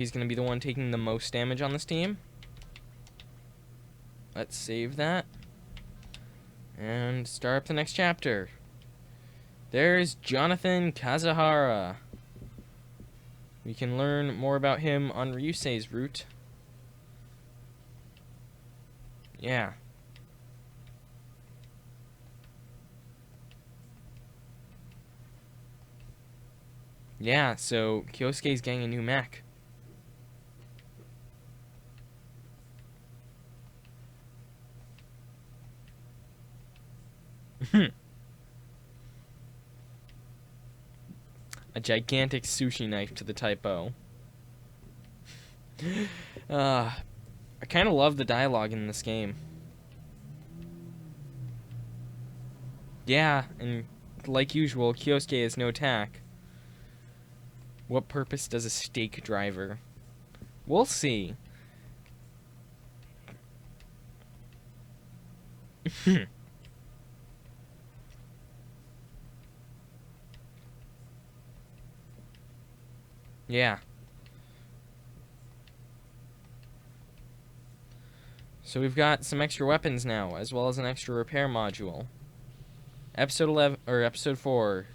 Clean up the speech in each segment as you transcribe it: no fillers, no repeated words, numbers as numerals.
He's going to be the one taking the most damage on this team. Let's save that. And start up the next chapter. There's Jonathan Kazuhara. We can learn more about him on Ryusei's route. Yeah. Yeah, so Kyosuke's getting a new mech. A gigantic sushi knife to the typo. I kind of love the dialogue in this game. Yeah, and like usual, Kyosuke has no attack. What purpose does a stake driver? We'll see. Yeah. So we've got some extra weapons now, as well as an extra repair module. Episode 11 or episode 4,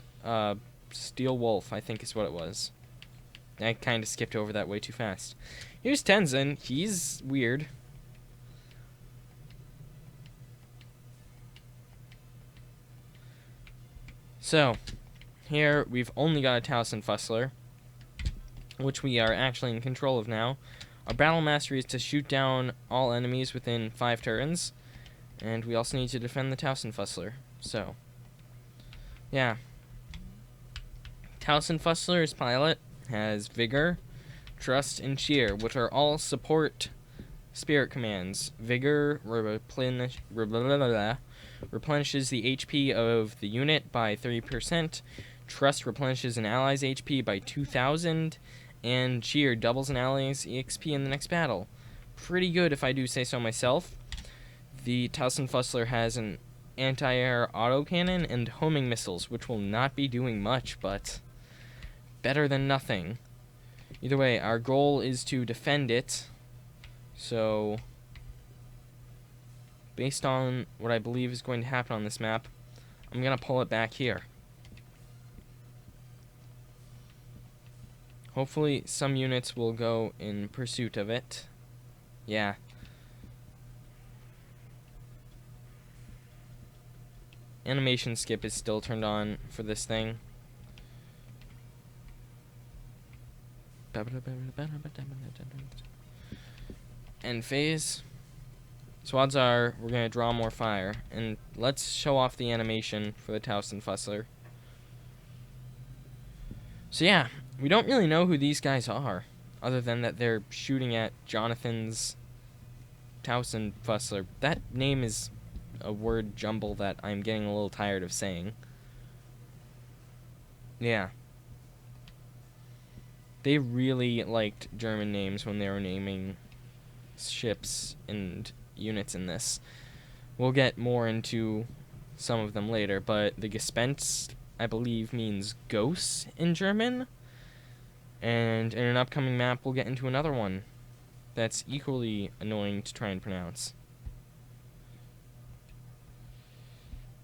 Steel Wolf, I think is what it was. I kind of skipped over that way too fast. Here's Tenzin. He's weird. So, here we've only got a Taisen Fussler, which we are actually in control of now. Our battle mastery is to shoot down all enemies within 5 turns, and we also need to defend the Taisen Fussler. So, yeah. Taisen Fussler's pilot has Vigor, Trust, and Cheer, which are all support spirit commands. Vigor replenishes the HP of the unit by 30%. Trust replenishes an ally's HP by 2,000. And Cheer doubles an ally's EXP in the next battle. Pretty good if I do say so myself. The Taisen Fussler has an anti-air autocannon and homing missiles, which will not be doing much, but better than nothing. Either way, our goal is to defend it. So, based on what I believe is going to happen on this map, I'm going to pull it back here. Hopefully some units will go in pursuit of it. Yeah. Animation skip is still turned on for this thing. End phase. So odds are we're going to draw more fire. And let's show off the animation for the Taisen Fussler. So yeah, we don't really know who these guys are, other than that they're shooting at Jonathan's Taisen Fussler. That name is a word jumble that I'm getting a little tired of saying. Yeah. They really liked German names when they were naming ships and units in this. We'll get more into some of them later, but the Gespenst, I believe, means ghosts in German. And in an upcoming map, we'll get into another one that's equally annoying to try and pronounce.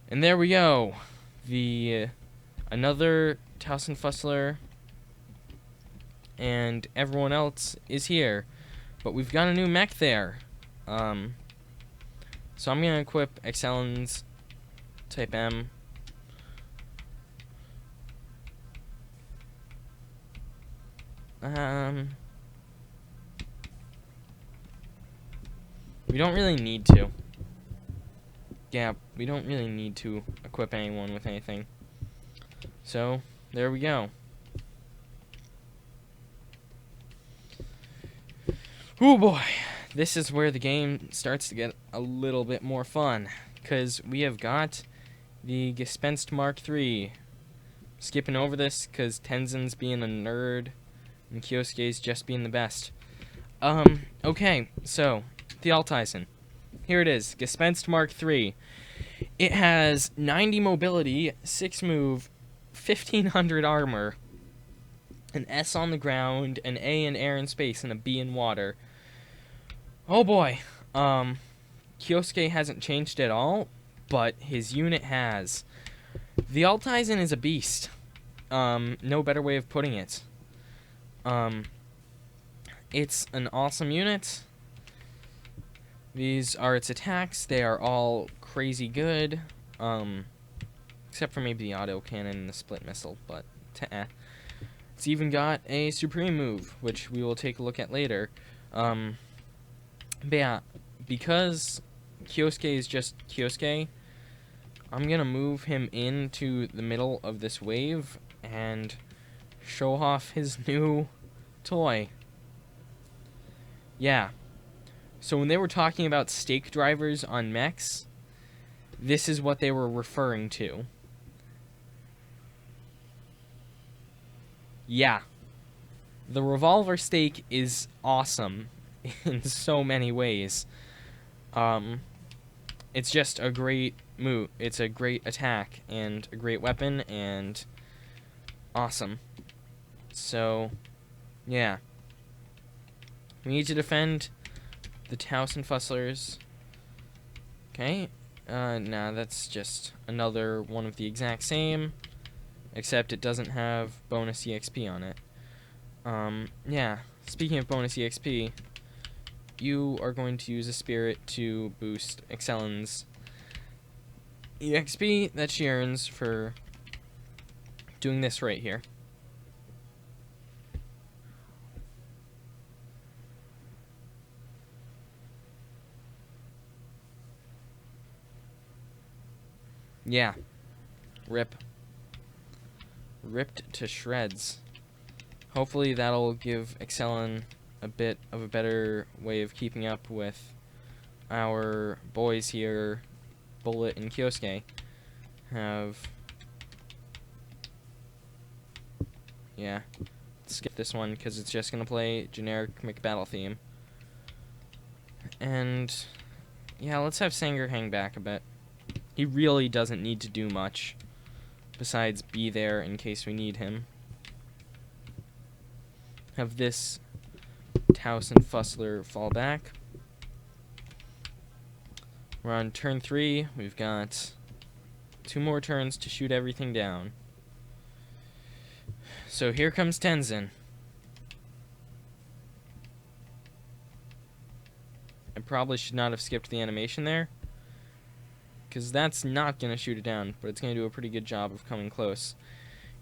And there we go. Another Taisen Fussler and everyone else is here. But we've got a new mech there. So I'm going to equip Excellen's Type M. We don't really need to. Yeah, we don't really need to equip anyone with anything. So, there we go. Oh boy, this is where the game starts to get a little bit more fun, because we have got the Gespenst Mark III. Skipping over this because Tenzin's being a nerd and Kyosuke's just being the best. Okay, so the Taisen. Here it is, Gespenst Mark III. It has 90 mobility, 6 move, 1500 armor, an S on the ground, an A in air and space, and a B in water. Oh boy. Kyosuke hasn't changed at all, but his unit has. The Alt Taisen is a beast. No better way of putting it. It's an awesome unit. These are its attacks. They are all crazy good. Except for maybe the auto cannon and the split missile, but it's even got a supreme move, which we will take a look at later. But yeah, because Kyosuke is just Kyosuke, I'm gonna move him into the middle of this wave and show off his new toy. Yeah. So when they were talking about stake drivers on mechs, this is what they were referring to. Yeah. The revolver stake is awesome in so many ways. It's just a great move. It's a great attack and a great weapon and awesome. So, yeah. We need to defend the Taisen Fusslers. Okay. Nah, that's just another one of the exact same, except it doesn't have bonus EXP on it. Yeah. Speaking of bonus EXP, you are going to use a spirit to boost Excellen's EXP that she earns for doing this right here. Yeah. Rip. Ripped to shreds. Hopefully that'll give Excellin a bit of a better way of keeping up with our boys here, Bullet and Kyosuke. Yeah. Skip this one because it's just going to play generic McBattle theme. And yeah, let's have Sanger hang back a bit. He really doesn't need to do much besides be there in case we need him. Have this Taisen Fussler fall back. We're on turn 3. We've got 2 more turns to shoot everything down. So here comes Tenzin. I probably should not have skipped the animation there, because that's not going to shoot it down, but it's going to do a pretty good job of coming close.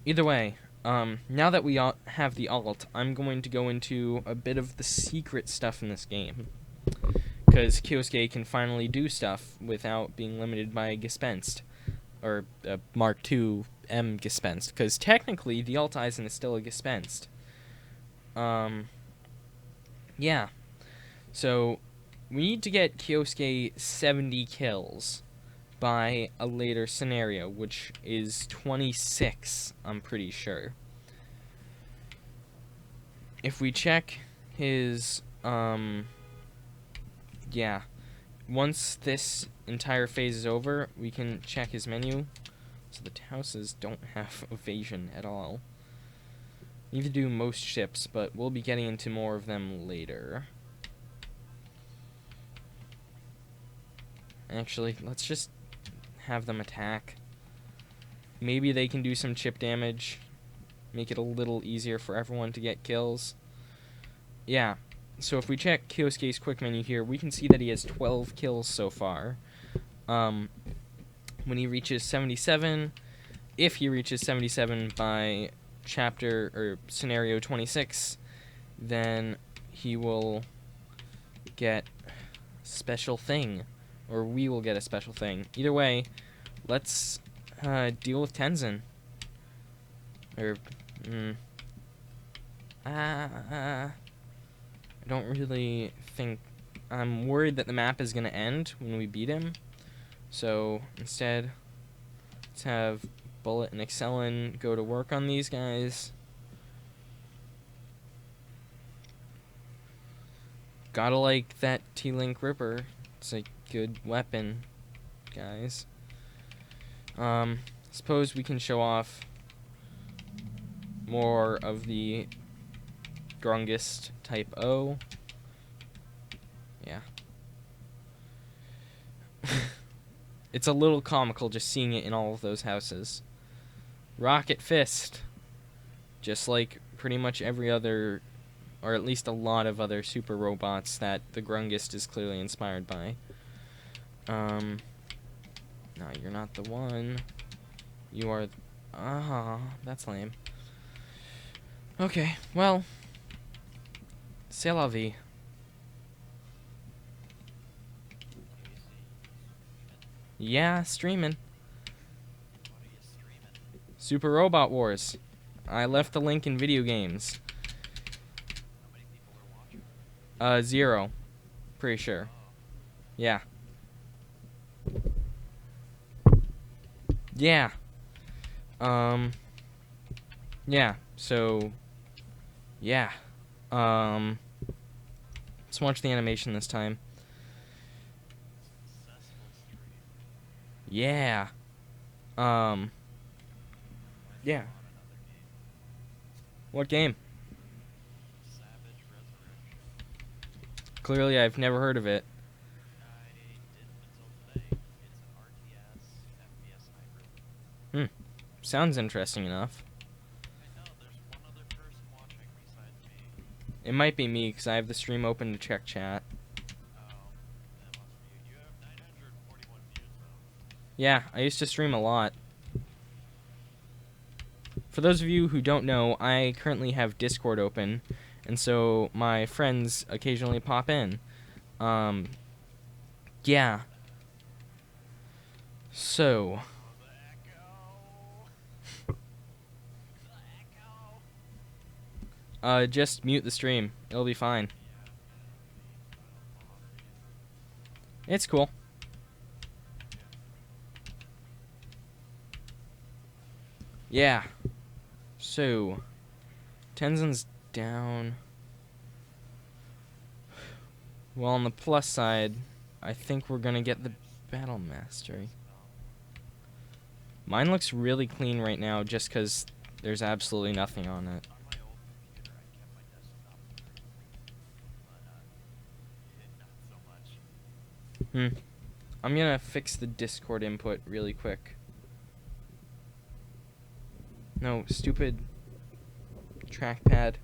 Either way, now that we have the alt, I'm going to go into a bit of the secret stuff in this game, because Kyosuke can finally do stuff without being limited by Gespenst, or Mark II M Gespenst, because technically the alt Taisen is still a Gespenst. Yeah, so we need to get Kyosuke 70 kills by a later scenario, which is 26, I'm pretty sure. If we check his, yeah, once this entire phase is over, we can check his menu. So the houses don't have evasion at all. Neither do most ships, but we'll be getting into more of them later. Actually, let's just have them attack. Maybe they can do some chip damage, make it a little easier for everyone to get kills. Yeah, so if we check Kyosuke's quick menu here, we can see that he has 12 kills so far. When he reaches 77, if he reaches 77 by chapter or scenario 26, then he will get special thing, or we will get a special thing. Either way, let's deal with Tenzin. Or, I don't really think... I'm worried that the map is going to end when we beat him. So, instead, let's have Bullet and Excellin go to work on these guys. Gotta like that T-Link Ripper. It's a good weapon, guys. Suppose we can show off More of the Grungist type O. Yeah. It's a little comical just seeing it in all of those houses. Rocket Fist. Just like pretty much every other, or at least a lot of other super robots that the Grungist is clearly inspired by. No, you're not the one. You are... that's lame. Okay, well... C'est la vie. Yeah, streaming. Super Robot Wars. I left the link in video games. 0. Pretty sure. Yeah. Yeah. Yeah, so... Yeah. Let's watch the animation this time. Yeah. Yeah. What game? Clearly, I've never heard of it. Sounds interesting enough. It might be me, because I have the stream open to check chat. Yeah, I used to stream a lot. For those of you who don't know, I currently have Discord open, and so my friends occasionally pop in. Yeah. So... just mute the stream. It'll be fine. It's cool. Yeah. So, Tenzin's down. Well, on the plus side, I think we're gonna get the Battle Mastery. Mine looks really clean right now just because there's absolutely nothing on it. I'm gonna fix the Discord input really quick. No, stupid trackpad.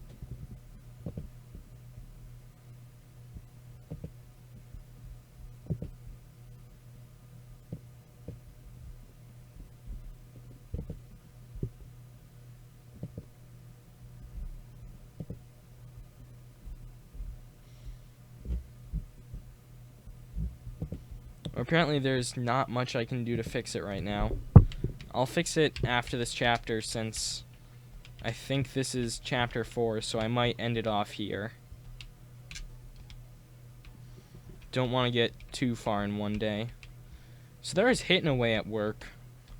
Apparently there's not much I can do to fix it right now. I'll fix it after this chapter since I think this is chapter 4, so I might end it off here. Don't want to get too far in one day. So there is hitting away at work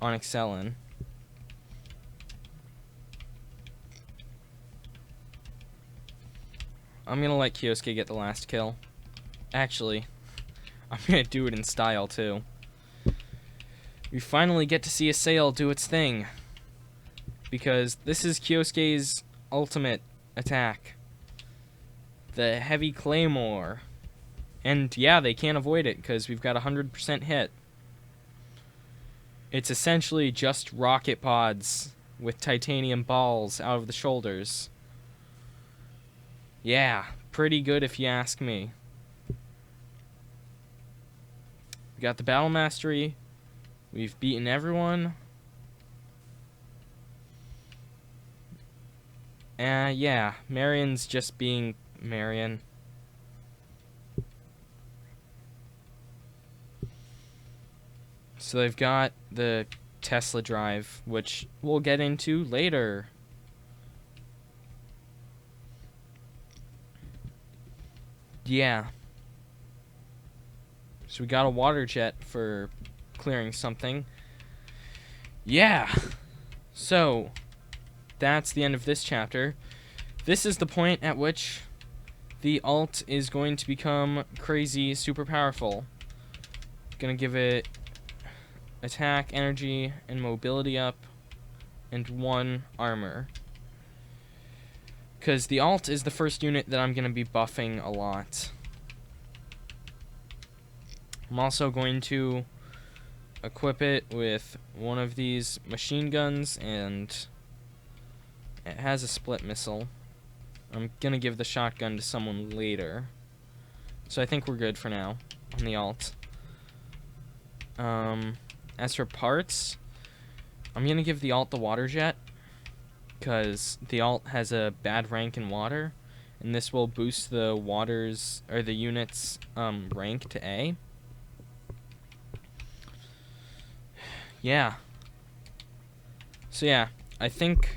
on Excelin. I'm gonna let Kyosuke get the last kill. Actually, I'm gonna do it in style too. We finally get to see a sail do its thing. Because this is Kyosuke's ultimate attack. The Heavy Claymore. And yeah, they can't avoid it because we've got 100% hit. It's essentially just rocket pods with titanium balls out of the shoulders. Yeah, pretty good if you ask me. We got the Battle Mastery. We've beaten everyone. Yeah, Marion's just being Marion. So they've got the Tesla drive, which we'll get into later. Yeah. So we got a water jet for clearing something. Yeah. So, that's the end of this chapter. This is the point at which the alt is going to become crazy, super powerful. Gonna give it attack, energy, and mobility up, and 1 armor. Because the alt is the first unit that I'm going to be buffing a lot. I'm also going to equip it with one of these machine guns, and it has a split missile. I'm going to give the shotgun to someone later. So I think we're good for now on the alt. As for parts, I'm going to give the alt the water jet, because the alt has a bad rank in water, and this will boost the water's, or the unit's rank to A. Yeah. So yeah, I think